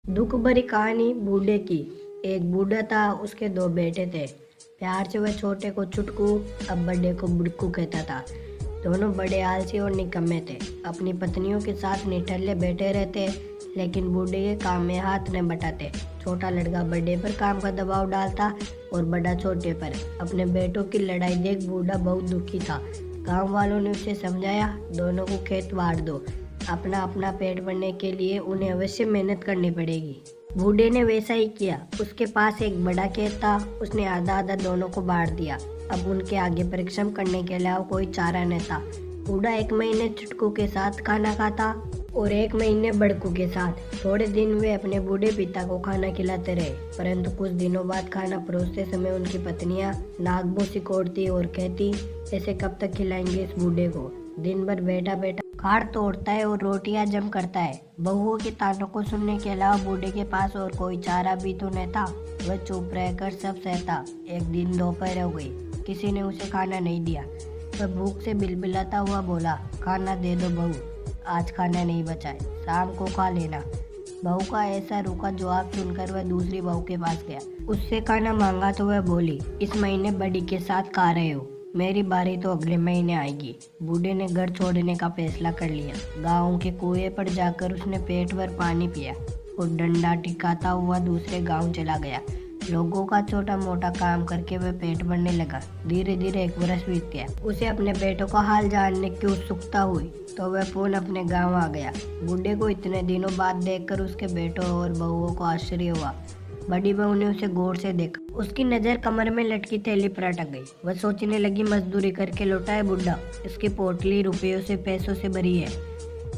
दुख भरी कहानी बूढ़े की। एक बूढ़ा था, उसके दो बेटे थे। प्यार से वह छोटे को चुटकू, अब बड़े को बुड़कू कहता था। दोनों बड़े आलसी और निकम्मे थे। अपनी पत्नियों के साथ निठल्ले बैठे रहते, लेकिन बूढ़े के काम में हाथ न बटाते। छोटा लड़का बड़े पर काम का दबाव डालता और बड़ा छोटे पर। अपने बेटों की लड़ाई देख बूढ़ा बहुत दुखी था। गांव वालों ने उसे समझाया, दोनों को खेत बांट दो। अपना अपना पेट भरने के लिए उन्हें अवश्य मेहनत करनी पड़ेगी। बूढ़े ने वैसा ही किया। उसके पास एक बड़ा खेत था, उसने आधा आधा दोनों को बांट दिया। अब उनके आगे परिश्रम करने के अलावा कोई चारा न था। बूढ़ा एक महीने चुटकू के साथ खाना खाता और एक महीने बड़कू के साथ। थोड़े दिन वे अपने बूढ़े पिता को खाना खिलाते रहे, परंतु कुछ दिनों बाद खाना परोसते समय उनकी पत्नियां नाक सिकोड़ती और कहती, ऐसे कब तक खिलाएंगे इस बूढ़े को। दिन भर बैठा बैठा खाड़ तोड़ता है और रोटियां जम करता है। बहुओं के तानों को सुनने के अलावा बूढ़े के पास और कोई चारा भी तो न था। वह चुप रहकर सब सहता। एक दिन दोपहर हो गई, किसी ने उसे खाना नहीं दिया। वह भूख से बिलबिलाता हुआ बोला, खाना दे दो बहू, आज खाना नहीं बचा है, शाम को खा लेना। बहू का ऐसा रूखा जवाब सुनकर वह दूसरी बहू के पास गया। उससे खाना मांगा तो वह बोली, इस महीने बड़ी के साथ खा रहे हो, मेरी बारी तो अगले महीने आएगी। बूढ़े ने घर छोड़ने का फैसला कर लिया। गांव के कुएं पर जाकर उसने पेट भर पानी पिया और डंडा टिकाता हुआ दूसरे गांव चला गया। लोगों का छोटा मोटा काम करके वह पेट भरने लगा। धीरे धीरे एक वर्ष बीत गया। उसे अपने बेटों का हाल जानने की उत्सुकता हुई तो वह फोन अपने गांव आ गया। बूढ़े को इतने दिनों बाद देखकर उसके बेटों और बहुओं को आश्चर्य हुआ। बड़ी बहू ने उसे गौर से देखा। उसकी नजर कमर में लटकी थैली पर अटक गई। वह सोचने लगी, मजदूरी करके लौटा है बूढ़ा, इसकी पोटली रुपयों से पैसों से भरी है।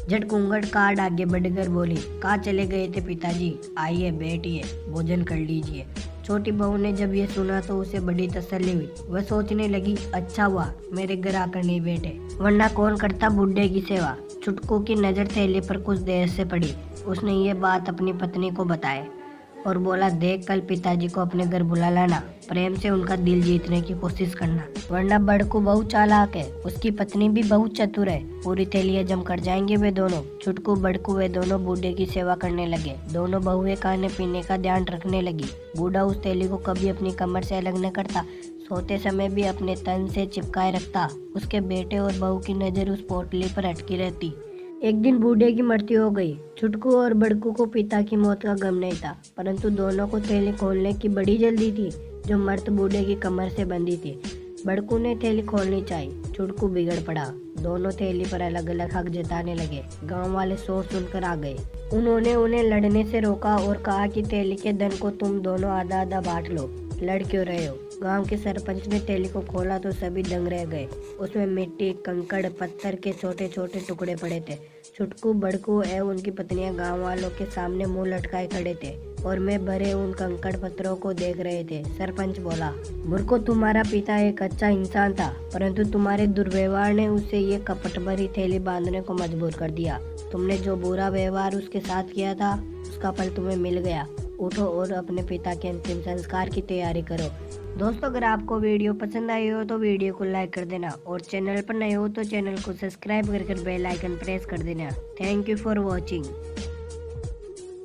झट घूंघट काट आगे बढ़कर बोली, कहाँ चले गए थे पिताजी? आइए बैठिए, भोजन कर लीजिए। छोटी बहू ने जब ये सुना तो उसे बड़ी तसल्ली हुई। वह सोचने लगी, अच्छा हुआ मेरे घर आकर नहीं बैठे, वरना कौन करता बूढ़े की सेवा। चुटकू की नजर थैली पर कुछ देर से पड़ी। उसने ये बात अपनी पत्नी को बताई और बोला, देख कल पिताजी को अपने घर बुला लाना, प्रेम से उनका दिल जीतने की कोशिश करना, वरना बड़कू बहुत चालाक है, उसकी पत्नी भी बहुत चतुर है, पूरी थैलियां जम कर जाएंगे वे दोनों। छुटकू बड़कू वे दोनों बूढ़े की सेवा करने लगे। दोनों बहुएं खाने पीने का ध्यान रखने लगी। बूढ़ा उस थैली को कभी अपनी कमर से अलग न करता, सोते समय भी अपने तन से चिपकाए रखता। उसके बेटे और बहू की नजर उस पोटली पर अटकी रहती। एक दिन बूढ़े की मृत्यु हो गई। छुटकू और बड़कू को पिता की मौत का गम नहीं था, परंतु दोनों को थैली खोलने की बड़ी जल्दी थी, जो मर्त बूढ़े की कमर से बंधी थी। बड़कू ने थैली खोलनी चाहिए, छुटकू बिगड़ पड़ा। दोनों थैली पर अलग अलग हक जताने लगे। गांव वाले शोर सुनकर आ गए। उन्होंने उन्हें लड़ने से रोका और कहा कि थैली के धन को तुम दोनों आधा आधा बांट लो, लड़ क्यों रहे हो। गांव के सरपंच ने थैली को खोला तो सभी दंग रह गए। उसमें मिट्टी, कंकड़, पत्थर के छोटे छोटे टुकड़े पड़े थे। छुटकू, बड़कू एवं उनकी पत्नियां गांव वालों के सामने मुंह लटकाए खड़े थे और मैं भरे उन कंकड़ पत्थरों को देख रहे थे। सरपंच बोला, मूर्खो, तुम्हारा पिता एक अच्छा इंसान था, परंतु तुम्हारे दुर्व्यवहार ने उसे ये कपट भरी थैली बांधने को मजबूर कर दिया। तुमने जो बुरा व्यवहार उसके साथ किया था, उसका फल तुम्हें मिल गया। उठो और अपने पिता के अंतिम संस्कार की तैयारी करो। दोस्तों, अगर आपको वीडियो पसंद आई हो तो वीडियो को लाइक कर देना और चैनल पर नए हो तो चैनल को सब्सक्राइब कर बेल आइकन प्रेस कर देना। Thank you for watching.